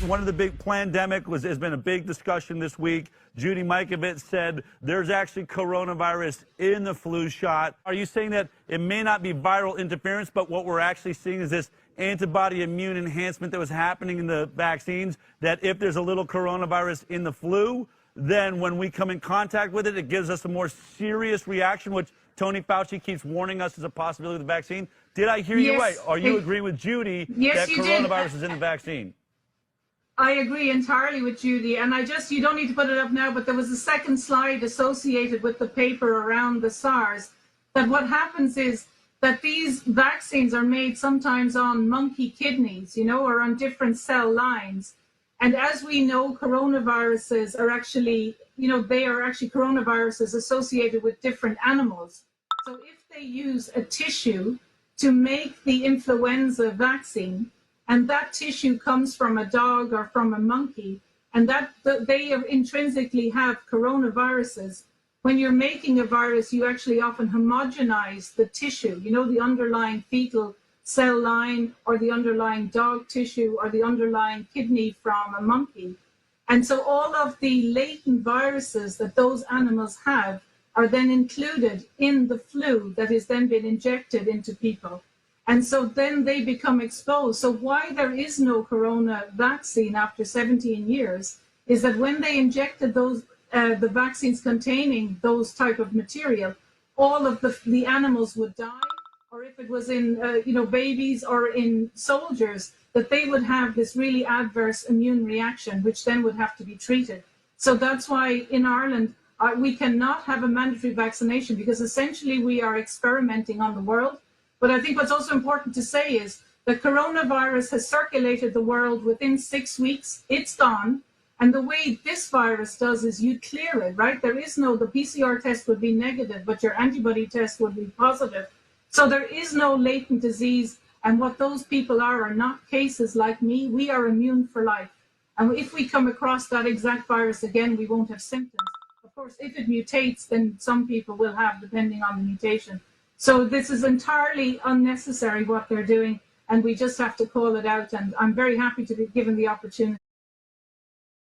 One of the big pandemic has been a big discussion this week. Judy Mikovits said there's actually coronavirus in the flu shot. Are you saying that it may not be viral interference, but what we're actually seeing is this antibody immune enhancement that was happening in the vaccines, that if there's a little coronavirus in the flu, then when we come in contact with it, it gives us a more serious reaction, which Tony Fauci keeps warning us is a possibility of the vaccine? Did I hear you right? Are you agreeing with Judy that coronavirus is in the vaccine? I agree entirely with Judy, and you don't need to put it up now, but there was a second slide associated with the paper around the SARS, that what happens is that these vaccines are made sometimes on monkey kidneys, or on different cell lines. And as we know, coronaviruses are actually, they are actually coronaviruses associated with different animals. So if they use a tissue to make the influenza vaccine, and that tissue comes from a dog or from a monkey, and that they intrinsically have coronaviruses. When you're making a virus, you actually often homogenize the tissue, the underlying fetal cell line or the underlying dog tissue or the underlying kidney from a monkey. And so all of the latent viruses that those animals have are then included in the flu that has then been injected into people. And so then they become exposed. So why there is no corona vaccine after 17 years is that when they injected those, the vaccines containing those type of material, all of the animals would die, or if it was in, babies or in soldiers, that they would have this really adverse immune reaction, which then would have to be treated. So that's why in Ireland, we cannot have a mandatory vaccination, because essentially we are experimenting on the world. But I think what's also important to say is the coronavirus has circulated the world within 6 weeks. It's gone. And the way this virus does is you clear it, right? The PCR test would be negative, but your antibody test would be positive. So there is no latent disease. And what those people are not cases like me. We are immune for life. And if we come across that exact virus again, we won't have symptoms. Of course, if it mutates, then some people will have, depending on the mutation. So this is entirely unnecessary what they're doing, and we just have to call it out, and I'm very happy to be given the opportunity.